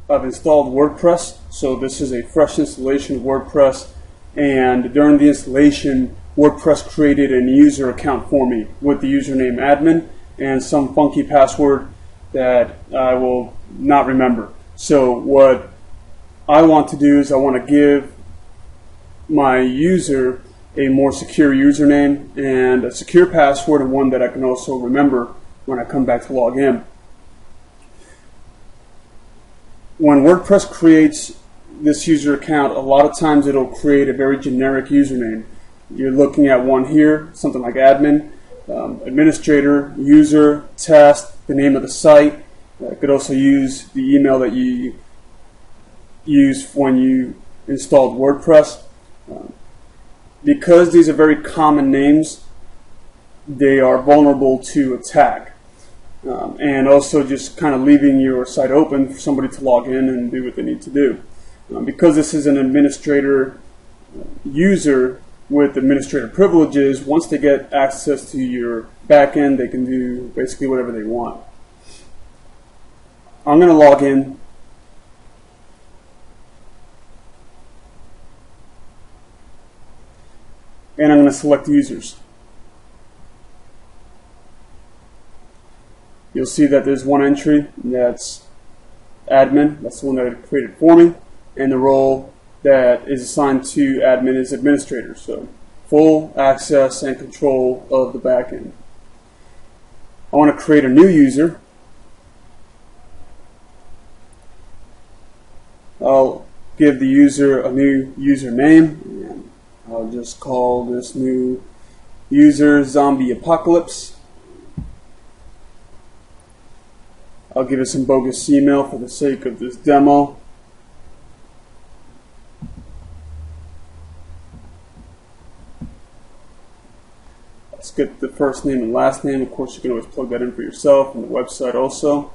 I've installed WordPress, so this is a fresh installation of WordPress, and during the installation WordPress created a user account for me with the username admin and some funky password that I will not remember. So what I want to do is I want to give my user a more secure username and a secure password, and one that I can also remember when I come back to log in. When WordPress creates this user account, a lot of times it'll create a very generic username. You're looking at one here, something like admin, administrator, user, test, the name of the site. It could also use the email that you used when you installed WordPress. Because these are very common names, they are vulnerable to attack. And also just kind of leaving your site open for somebody to log in and do what they need to do. Because this is an administrator user with administrator privileges, once they get access to your backend, they can do basically whatever they want. I'm going to log in. And I'm going to select users. You'll see that there's one entry that's admin. That's the one that it created for me. And the role that is assigned to admin is administrator. So full access and control of the backend. I want to create a new user. I'll give the user a new username. And I'll just call this new user Zombie Apocalypse. I'll give it some bogus email for the sake of this demo. Let's get the first name and last name. Of course, you can always plug that in for yourself on the website also.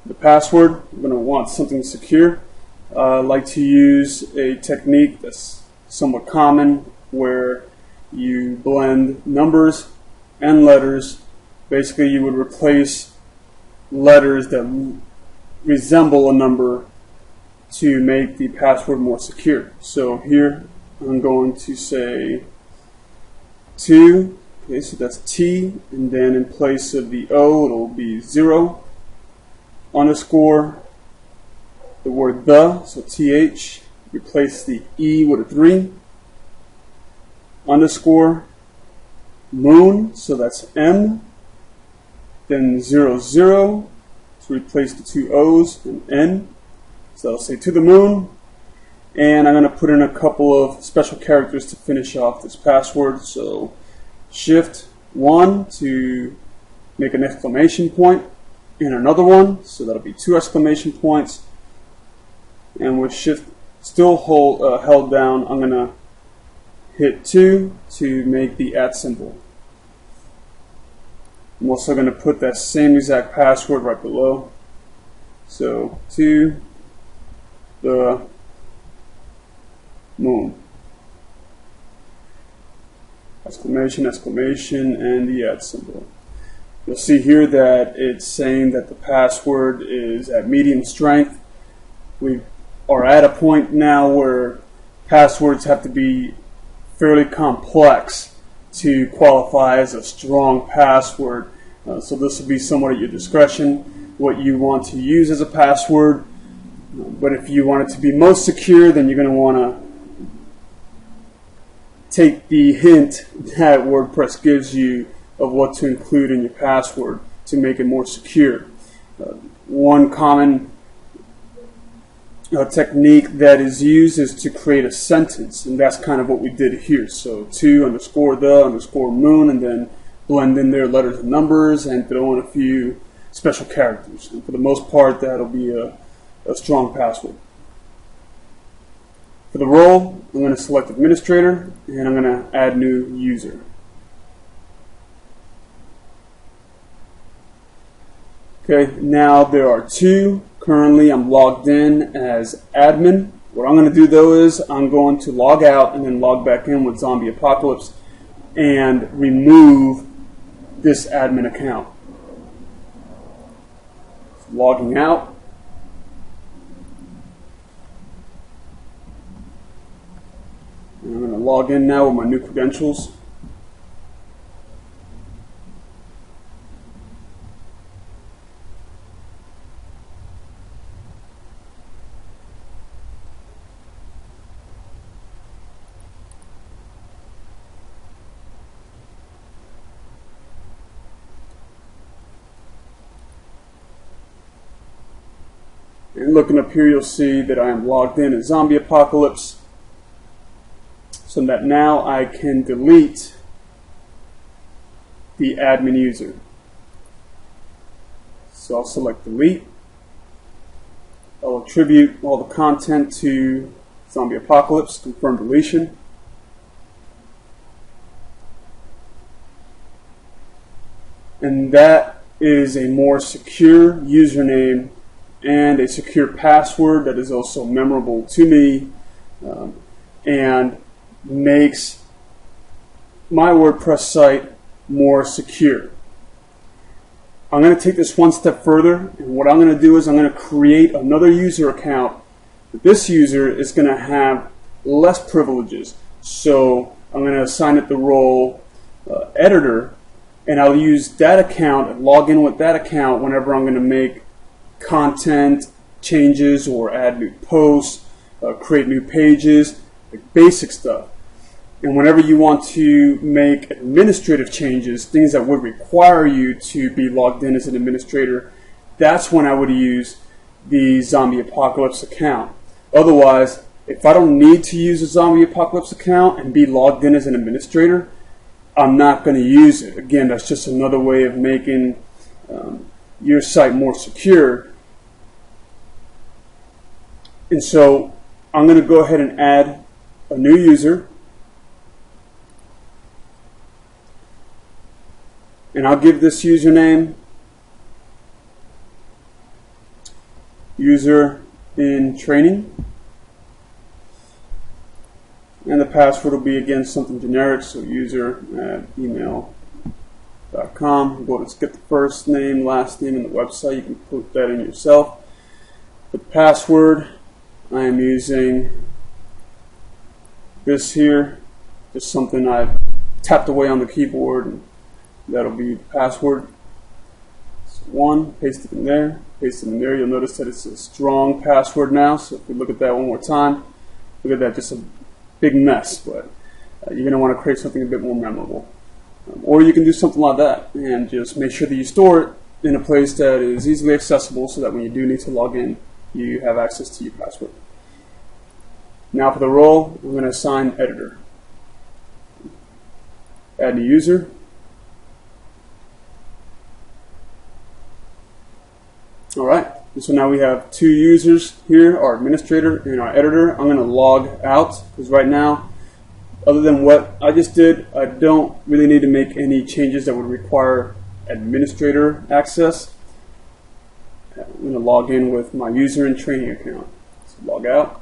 The password, we're going to want something secure. I like to use a technique that's somewhat common where you blend numbers and letters. Basically, you would replace letters that resemble a number to make the password more secure. So here I'm going to say 2. Okay, so that's T, and then in place of the O it'll be 0 underscore the word the, so TH, replace the E with a 3 underscore moon, so that's M, then 00 to replace the 2 O's and N, so I'll say to the moon, and I'm going to put in a couple of special characters to finish off this password. So Shift 1 to make an exclamation point and another one, so that'll be 2 exclamation points, and with Shift still held down, I'm going to hit 2 to make the @ symbol. I'm also going to put that same exact password right below. So to the moon. Exclamation, exclamation, and the @ symbol. You'll see here that it's saying that the password is at medium strength. We are at a point now where passwords have to be fairly complex to qualify as a strong password. So this will be somewhat at your discretion what you want to use as a password. But if you want it to be most secure, then you're going to want to take the hint that WordPress gives you of what to include in your password to make it more secure. One common technique that is used is to create a sentence, and that's kind of what we did here. So to underscore the underscore moon, and then blend in their letters and numbers and throw in a few special characters. And for the most part, that'll be a strong password. For the role, I'm going to select administrator, and I'm going to add new user. Okay, now there are 2. Currently, I'm logged in as admin. What I'm going to do though is I'm going to log out and then log back in with Zombie Apocalypse and remove this admin account. Logging out. And I'm going to log in now with my new credentials. And looking up here, you'll see that I am logged in as Zombie Apocalypse, so that now I can delete the admin user. So I'll select delete. I'll attribute all the content to Zombie Apocalypse, confirm deletion. And that is a more secure username and a secure password that is also memorable to me, and makes my WordPress site more secure. I'm going to take this one step further, and what I'm going to do is I'm going to create another user account. This user is going to have less privileges, so I'm going to assign it the role editor, and I'll use that account and log in with that account whenever I'm going to make content changes or add new posts, create new pages, like basic stuff. And whenever you want to make administrative changes, things that would require you to be logged in as an administrator, that's when I would use the Zombie Apocalypse account. Otherwise, if I don't need to use a Zombie Apocalypse account and be logged in as an administrator, I'm not going to use it. Again, that's just another way of making your site more secure. And so I'm going to go ahead and add a new user, and I'll give this username user in training, and the password will be again something generic, so user@email.com. Go to skip the first name, last name, and the website. You can put that in yourself. The password, I am using this here, just something I've tapped away on the keyboard, and that'll be the password. So one, paste it in there, paste it in there. You'll notice that it's a strong password now, so if we look at that one more time, look at that, just a big mess, but you're going to want to create something a bit more memorable. Or you can do something like that and just make sure that you store it in a place that is easily accessible so that when you do need to log in, you have access to your password. Now for the role, we're going to assign editor. Add new user. Alright, so now we have two users here, our administrator and our editor. I'm going to log out because right now, other than what I just did, I don't really need to make any changes that would require administrator access. I'm going to log in with my user and training account. So log out.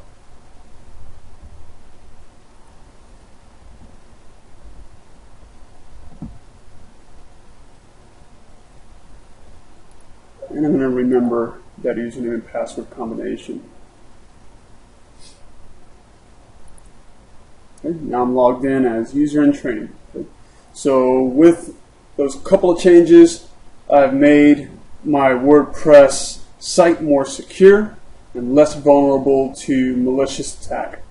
And I'm going to remember that username and password combination. Okay, now I'm logged in as user and training. Okay. So with those couple of changes, I've made my WordPress site more secure and less vulnerable to malicious attack.